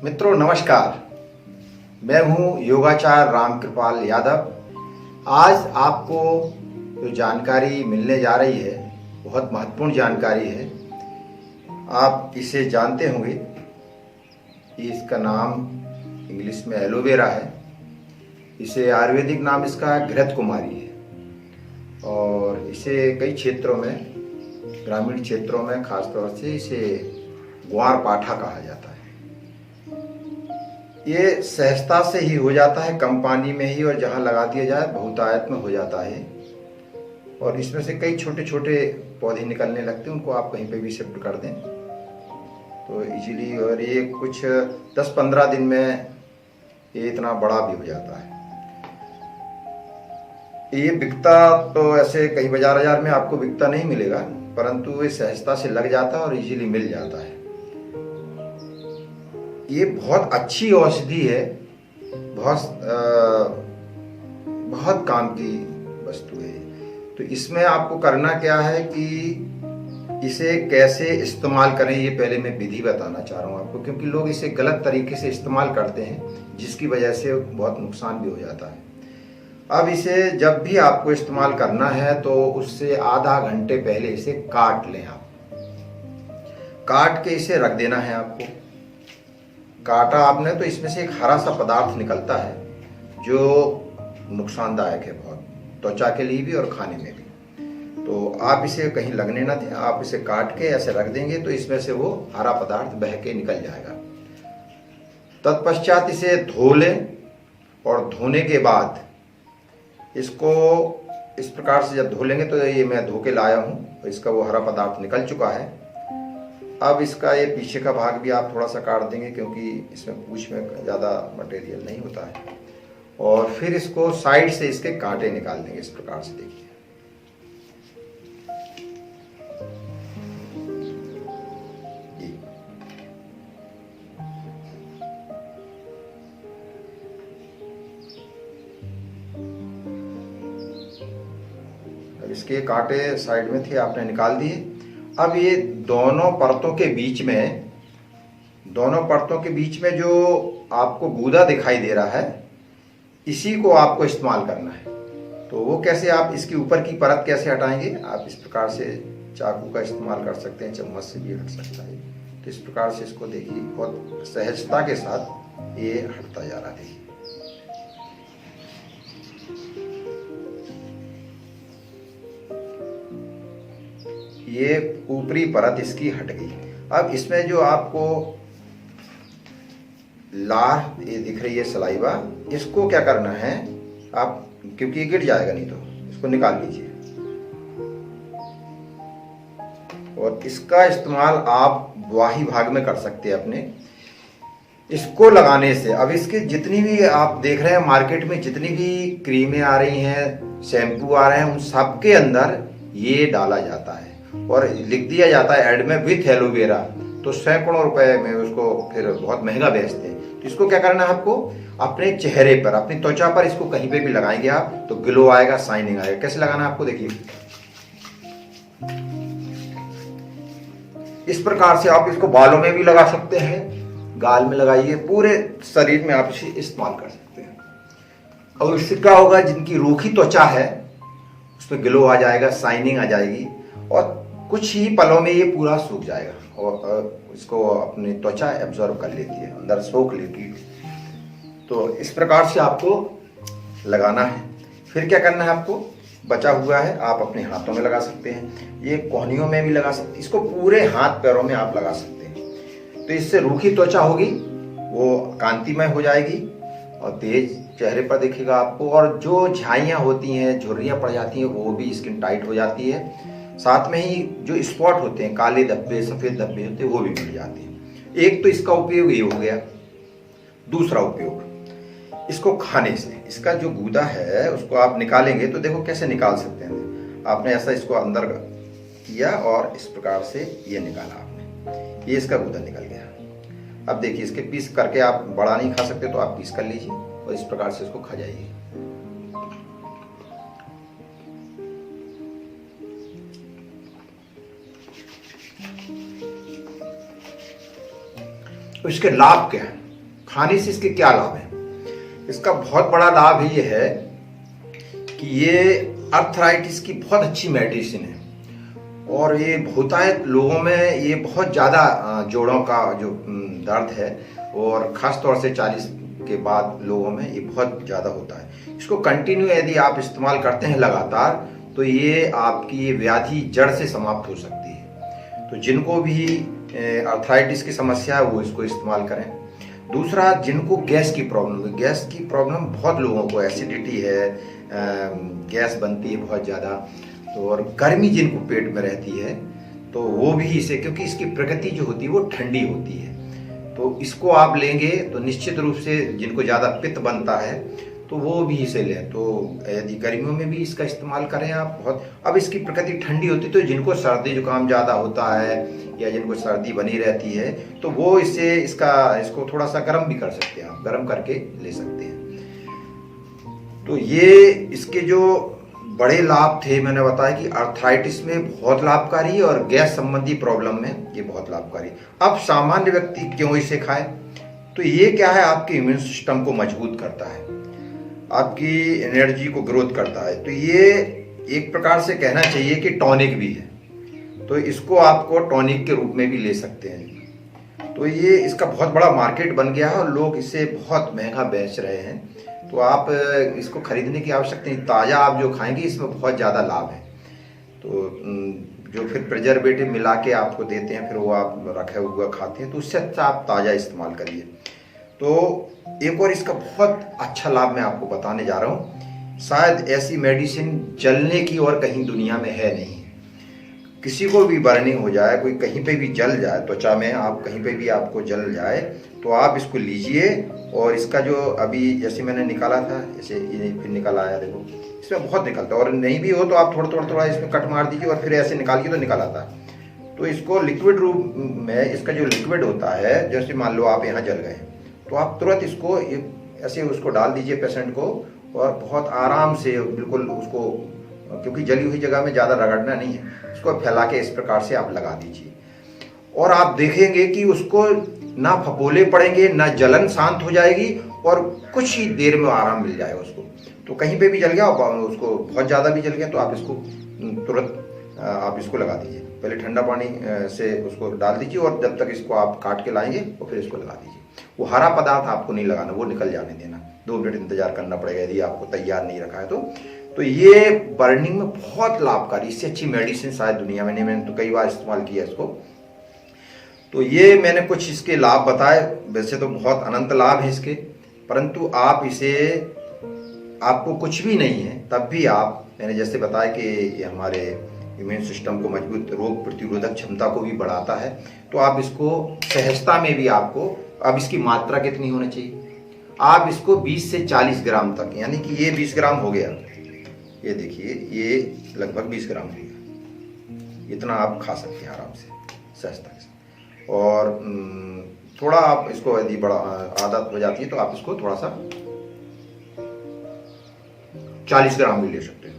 मित्रों नमस्कार, मैं हूं योगाचार्य रामकृपाल यादव। आज आपको जो जानकारी मिलने जा रही है बहुत महत्वपूर्ण जानकारी है। आप इसे जानते होंगे कि इसका नाम इंग्लिश में एलोवेरा है। इसे आयुर्वेदिक नाम इसका घृत कुमारी है और इसे कई क्षेत्रों में, ग्रामीण क्षेत्रों में खासतौर से इसे ग्वार पाठा कहा जाता है। ये सहजता से ही हो जाता है, कम पानी में ही, और जहाँ लगा दिया जाए बहुतायत में हो जाता है। और इसमें से कई छोटे छोटे पौधे निकलने लगते हैं, उनको आप कहीं पे भी शिफ्ट कर दें तो इजीली, और ये कुछ 10-15 दिन में ये इतना बड़ा भी हो जाता है। ये बिकता तो ऐसे कहीं बाजार में आपको बिकता नहीं मिलेगा, परंतु ये सहजता से लग जाता है और इजीली मिल जाता है। ये बहुत अच्छी औषधि है, बहुत काम की वस्तु है। तो इसमें आपको करना क्या है कि इसे कैसे इस्तेमाल करें, ये पहले मैं विधि बताना चाह रहा हूँ आपको, क्योंकि लोग इसे गलत तरीके से इस्तेमाल करते हैं जिसकी वजह से बहुत नुकसान भी हो जाता है। अब इसे जब भी आपको इस्तेमाल करना है तो उससे आधा घंटे पहले इसे काट लें। आप काट के इसे रख देना है आपको। काटा आपने तो इसमें से एक हरा सा पदार्थ निकलता है जो नुकसानदायक है बहुत, त्वचा के लिए भी और खाने में भी। तो आप इसे कहीं लगने ना दें, आप इसे काट के ऐसे रख देंगे तो इसमें से वो हरा पदार्थ बह के निकल जाएगा। तत्पश्चात इसे धो लें और धोने के बाद इसको इस प्रकार से जब धो लेंगे तो ये मैं धो के लाया हूँ, इसका वो हरा पदार्थ निकल चुका है। अब इसका ये पीछे का भाग भी आप थोड़ा सा काट देंगे क्योंकि इसमें पूंछ में ज़्यादा मटेरियल नहीं होता है। और फिर इसको साइड से इसके कांटे निकाल देंगे इस प्रकार से। देखिए अब इसके कांटे साइड में थे, आपने निकाल दिए। अब ये दोनों परतों के बीच में जो आपको गूदा दिखाई दे रहा है, इसी को आपको इस्तेमाल करना है। तो वो कैसे, आप इसकी ऊपर की परत कैसे हटाएंगे, आप इस प्रकार से चाकू का इस्तेमाल कर सकते हैं, चम्मच से भी हट सकता है। तो इस प्रकार से इसको देखिए, बहुत सहजता के साथ ये हटता जा रहा है। देखिए ये ऊपरी परत इसकी हट गई। अब इसमें जो आपको लार ये दिख रही है सलाइवा, इसको क्या करना है आप, क्योंकि ये गिर जाएगा नहीं तो इसको निकाल लीजिए। और इसका इस्तेमाल आप वाही भाग में कर सकते हैं अपने। इसको लगाने से अब इसके जितनी भी आप देख रहे हैं मार्केट में, जितनी भी क्रीमें आ रही हैं, शैम्पू आ रहे हैं, उन सब के अंदर ये डाला जाता है और लिख दिया जाता है ऐड में विथ एलोवेरा। तो सैकड़ों रुपए में उसको फिर बहुत महंगा बेचते हैं। तो इसको क्या करना है आपको, अपने चेहरे पर, अपनी त्वचा पर इसको कहीं पे भी लगाएंगे आप तो ग्लो आएगा, शाइनिंग आएगा। कैसे लगाना है आपको देखिए, इस प्रकार से आप इसको बालों में भी लगा सकते हैं, गाल में लगाइए, पूरे शरीर में आप इसे इस्तेमाल कर सकते हैं। और इससे क्या होगा, जिनकी रूखी त्वचा है उसमें ग्लो आ जाएगा, शाइनिंग आ जाएगी और कुछ ही पलों में ये पूरा सूख जाएगा और इसको अपनी त्वचा एब्जॉर्ब कर लेती है, अंदर सोख लेती है। तो इस प्रकार से आपको लगाना है। फिर क्या करना है आपको, बचा हुआ है आप अपने हाथों में लगा सकते हैं, ये कोहनियों में भी लगा सकते हैं, इसको पूरे हाथ पैरों में आप लगा सकते हैं। तो इससे रूखी त्वचा होगी वो कांतिमय हो जाएगी और तेज चेहरे पर दिखेगा आपको। और जो झाइयाँ होती हैं, झुर्रियाँ पड़ जाती हैं, वो भी स्किन टाइट हो जाती है। साथ में ही जो स्पॉट होते हैं, काले धब्बे, सफेद धब्बे होते हैं, वो भी मिट जाते हैं। एक तो इसका उपयोग ये हो गया। दूसरा उपयोग, इसको खाने से, इसका जो गूदा है उसको आप निकालेंगे तो देखो कैसे निकाल सकते हैं। आपने ऐसा इसको अंदर किया और इस प्रकार से ये निकाला आपने, ये इसका गूदा निकल गया। अब देखिए इसके पीस करके, आप बड़ा नहीं खा सकते तो आप पीस कर लीजिए और इस प्रकार से इसको खा जाइए। तो इसके लाभ क्या है, खाने से इसके क्या लाभ है? इसका बहुत बड़ा लाभ ये है कि ये अर्थराइटिस की बहुत अच्छी मेडिसिन है, और ये बहुतायत लोगों में ये बहुत ज़्यादा जोड़ों का जो दर्द है, और ख़ास तौर से 40 के बाद लोगों में ये बहुत ज़्यादा होता है। इसको कंटिन्यू यदि आप इस्तेमाल करते हैं लगातार, तो ये आपकी ये व्याधि जड़ से समाप्त हो सकती है। तो जिनको भी अर्थराइटिस की समस्या है वो इसको इस्तेमाल करें। दूसरा, जिनको गैस की प्रॉब्लम है, गैस की प्रॉब्लम बहुत लोगों को, एसिडिटी है, गैस बनती है बहुत ज़्यादा, तो और गर्मी जिनको पेट में रहती है, तो वो भी इसे, क्योंकि इसकी प्रकृति जो होती है वो ठंडी होती है, तो इसको आप लेंगे तो निश्चित रूप से जिनको ज़्यादा पित्त बनता है तो वो भी इसे लें। तो यदि गर्मियों में भी इसका इस्तेमाल करें आप, बहुत, अब इसकी प्रकृति ठंडी होती है, तो जिनको सर्दी जुकाम ज़्यादा होता है या जिनको सर्दी बनी रहती है, तो वो इसको थोड़ा सा गर्म भी कर सकते हैं, आप गर्म करके ले सकते हैं। तो ये इसके जो बड़े लाभ थे, मैंने बताया कि अर्थराइटिस में बहुत लाभकारी और गैस संबंधी प्रॉब्लम में ये बहुत लाभकारी। अब सामान्य व्यक्ति क्यों इसे खाए? तो ये क्या है, आपके इम्यून सिस्टम को मजबूत करता है, आपकी एनर्जी को ग्रोथ करता है। तो ये एक प्रकार से कहना चाहिए कि टॉनिक भी है, तो इसको आपको टॉनिक के रूप में भी ले सकते हैं। तो ये इसका बहुत बड़ा मार्केट बन गया है और लोग इसे बहुत महंगा बेच रहे हैं। तो आप इसको खरीदने की आवश्यकता नहीं, ताज़ा आप जो खाएंगे इसमें बहुत ज़्यादा लाभ है। तो जो फिर प्रिजर्वेटिव मिला के आपको देते हैं, फिर वो आप रखे हुआ खाते हैं, तो उससे अच्छा आप ताज़ा इस्तेमाल करिए। तो एक और इसका बहुत अच्छा लाभ मैं आपको बताने जा रहा हूँ, शायद ऐसी मेडिसिन जलने की और कहीं दुनिया में है नहीं। किसी को भी बर्निंग हो जाए, कोई कहीं पे भी जल जाए, त्वचा में आप कहीं पे भी आपको जल जाए, तो आप इसको लीजिए, और इसका जो अभी जैसे मैंने निकाला था, ऐसे ये फिर निकल आया, देखो इसमें बहुत निकलता है, और नहीं भी हो तो आप थोड़ा इसमें कट मार दीजिए और फिर ऐसे निकालिए तो निकल आता है। तो इसको लिक्विड रूप में, इसका जो लिक्विड होता है, जैसे मान लो आप यहाँ जल गए, तो आप तुरंत इसको ऐसे उसको डाल दीजिए पेशेंट को, और बहुत आराम से बिल्कुल उसको, क्योंकि जली हुई जगह में ज़्यादा रगड़ना नहीं है, इसको फैला के इस प्रकार से आप लगा दीजिए, और आप देखेंगे कि उसको ना फपोले पड़ेंगे, ना जलन शांत हो जाएगी, और कुछ ही देर में आराम मिल जाएगा उसको। तो कहीं पे भी जल गया, उसको बहुत ज़्यादा भी जल गया, तो आप इसको तुरंत आप इसको लगा दीजिए। पहले ठंडा पानी से उसको डाल दीजिए, और जब तक इसको आप काट के लाएंगे और फिर इसको लगा दीजिए। वो हरा पदार्थ आपको नहीं लगाना, वो निकल जाने देना, 2 मिनट इंतजार करना पड़ेगा यदि आपको तैयार नहीं रखा है तो ये बर्निंग में बहुत लाभकारी, इससे अच्छी मेडिसिन शायद दुनिया में नहीं। मैंने तो कई बार इस्तेमाल किया इसको। तो ये मैंने कुछ इसके लाभ बताए, वैसे तो बहुत अनंत लाभ है इसके, परंतु आप इसे, आपको कुछ भी नहीं है तब भी आप, मैंने जैसे बताया कि ये हमारे इम्यून सिस्टम को मजबूत, रोग प्रतिरोधक क्षमता को भी बढ़ाता है। तो आप इसको सहजता में भी, आपको अब इसकी मात्रा कितनी होनी चाहिए, आप इसको 20 से 40 ग्राम तक, यानी कि ये 20 ग्राम हो गया, ये देखिए ये लगभग 20 ग्राम हो गया, इतना आप खा सकते हैं आराम से, सहजता से। और थोड़ा आप इसको यदि बड़ा आदत हो जाती है तो आप इसको थोड़ा सा 40 ग्राम भी ले सकते हैं।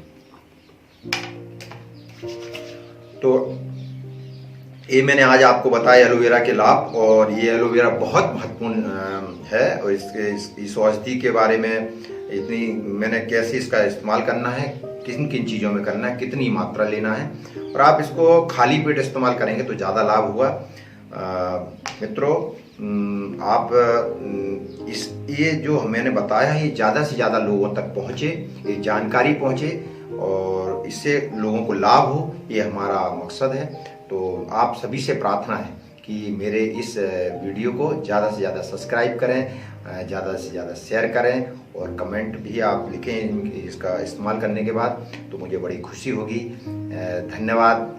तो ये मैंने आज आपको बताया एलोवेरा के लाभ, और ये एलोवेरा बहुत महत्वपूर्ण है, और इस औषधि के बारे में इतनी मैंने कैसे इसका इस्तेमाल करना है, किन किन चीज़ों में करना है, कितनी मात्रा लेना है, और आप इसको खाली पेट इस्तेमाल करेंगे तो ज़्यादा लाभ होगा। मित्रों, आप ये जो मैंने बताया है, ये ज़्यादा से ज़्यादा लोगों तक पहुँचे, ये जानकारी पहुँचे, और इससे लोगों को लाभ हो, ये हमारा मकसद है। तो आप सभी से प्रार्थना है कि मेरे इस वीडियो को ज़्यादा से ज़्यादा सब्सक्राइब करें, ज़्यादा से ज़्यादा शेयर करें, और कमेंट भी आप लिखें इसका इस्तेमाल करने के बाद, तो मुझे बड़ी खुशी होगी। धन्यवाद।